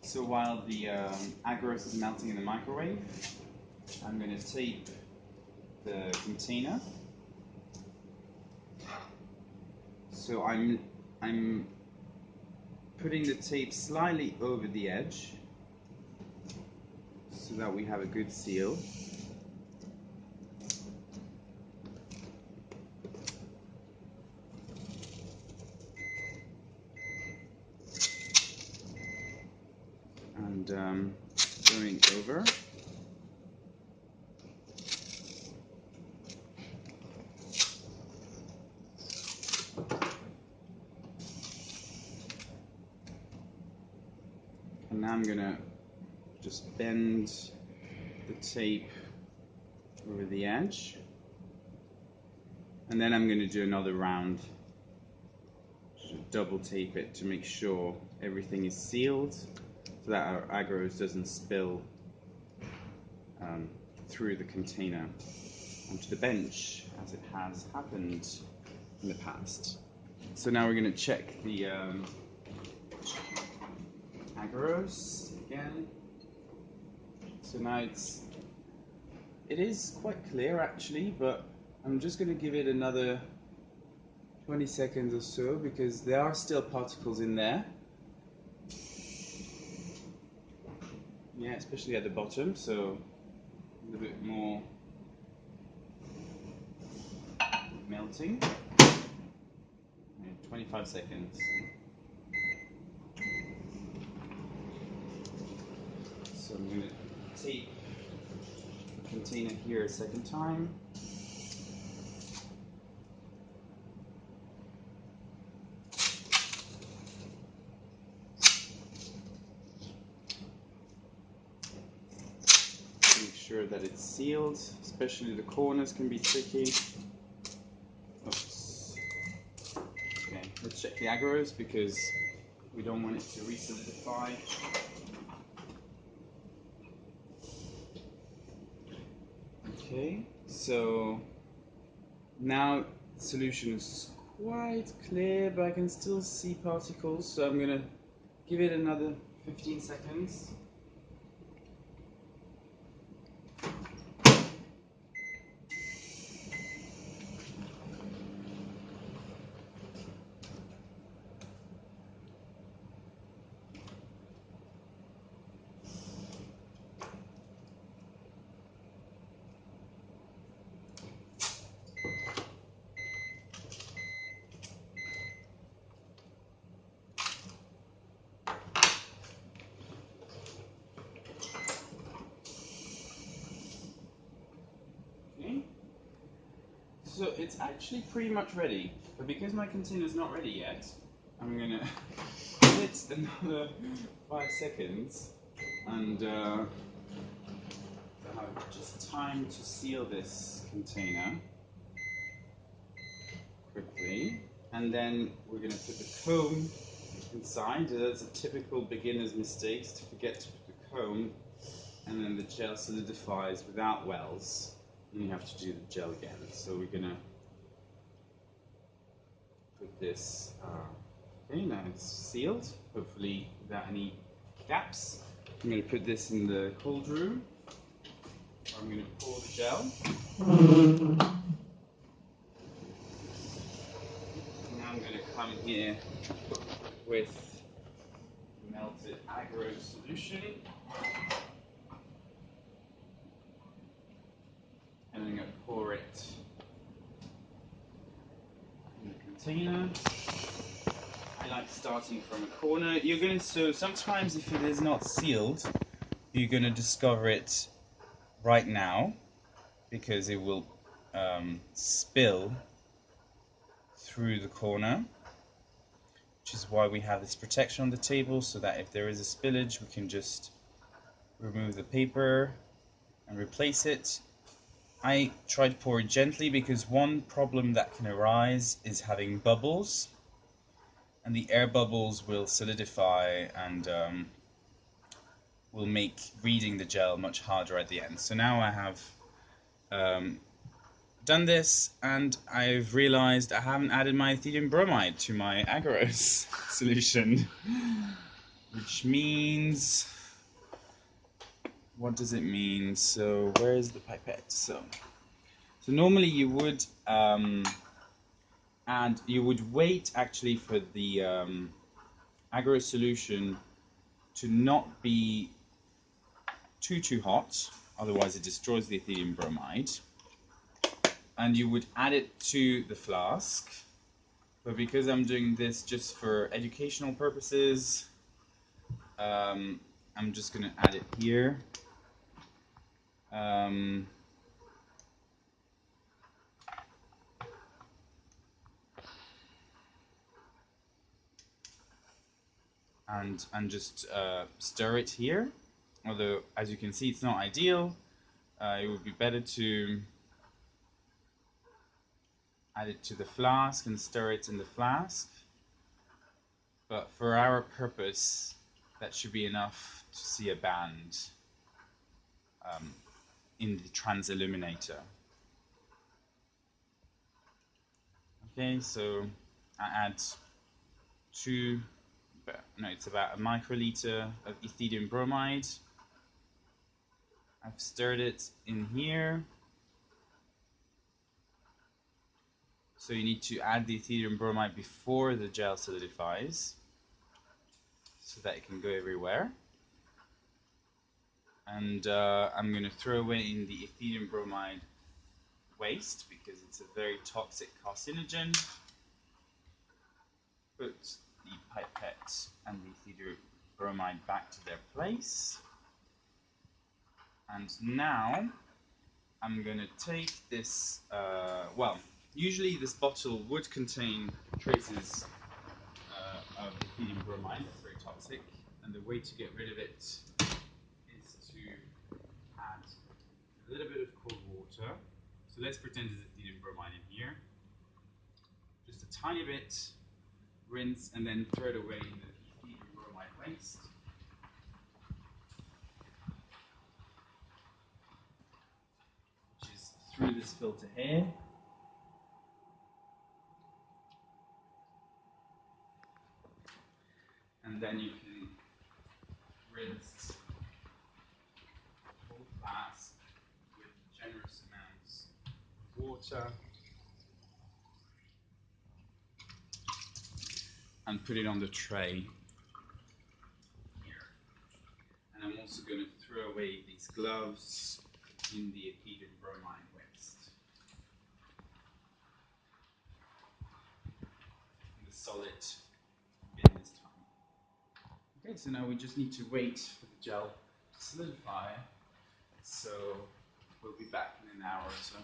So while the agarose is melting in the microwave, I'm going to tape the container. So I'm putting the tape slightly over the edge so that we have a good seal. And going over. And now I'm gonna just bend the tape over the edge, and then I'm gonna do another round, double tape it to make sure everything is sealed so that our agarose doesn't spill through the container onto the bench as it has happened in the past. So now we're going to check the agarose again. So now it is quite clear actually, but I'm just going to give it another 20 seconds or so because there are still particles in there. Yeah, especially at the bottom, so a little bit more melting. 25 seconds. So I'm going to tape the container here a second time. Make sure that it's sealed, especially the corners can be tricky. Oops. Okay, let's check the agarose because we don't want it to re-solidify. Okay, so now the solution is quite clear, but I can still see particles, so I'm gonna give it another 15 seconds. So it's actually pretty much ready, but because my container is not ready yet, I'm gonna give it another 5 seconds and have just time to seal this container quickly, and then we're gonna put the comb inside. That's a typical beginner's mistake, to forget to put the comb, and then the gel solidifies without wells. And you have to do the gel again. So we're gonna put this, okay, now it's sealed, hopefully without any gaps. I'm gonna put this in the cold room. I'm gonna pour the gel. Now I'm gonna come here with melted agarose solution. And I'm going to pour it in the container. I like starting from a corner. So sometimes if it is not sealed, you're going to discover it right now because it will spill through the corner, which is why we have this protection on the table, so that if there is a spillage we can just remove the paper and replace it. I try to pour it gently because one problem that can arise is having bubbles, and the air bubbles will solidify and will make reading the gel much harder at the end. So now I have done this, and I've realized I haven't added my ethidium bromide to my agarose solution. which means, what does it mean? So where is the pipette? So normally you would wait actually for the Agarose solution to not be too hot, otherwise it destroys the ethylium bromide, and you would add it to the flask. But because I'm doing this just for educational purposes, I'm just going to add it here. And just stir it here. Although, as you can see, it's not ideal. It would be better to add it to the flask and stir it in the flask. But for our purpose, that should be enough to see a band in the transilluminator. Okay, so I add it's about a microliter of ethylium bromide. I've stirred it in here. So you need to add the ethylium bromide before the gel solidifies, so that it can go everywhere. And I'm going to throw away in the ethylium bromide waste because it's a very toxic carcinogen. Put the pipette and the ethylium bromide back to their place. And now I'm going to take this, well, usually this bottle would contain traces of ethylium bromide. That's very toxic. And the way to get rid of it is to add a little bit of cold water. So let's pretend there's ethylium bromide in here. Just a tiny bit, rinse, and then throw it away in the ethylium bromide waste. Which is through this filter here. And then you can rinse the whole flask with generous amounts of water and put it on the tray here. And I'm also going to throw away these gloves in the ethylium bromide waste. In the solid bin this time. Okay, so now we just need to wait for the gel to solidify. So we'll be back in an hour or so.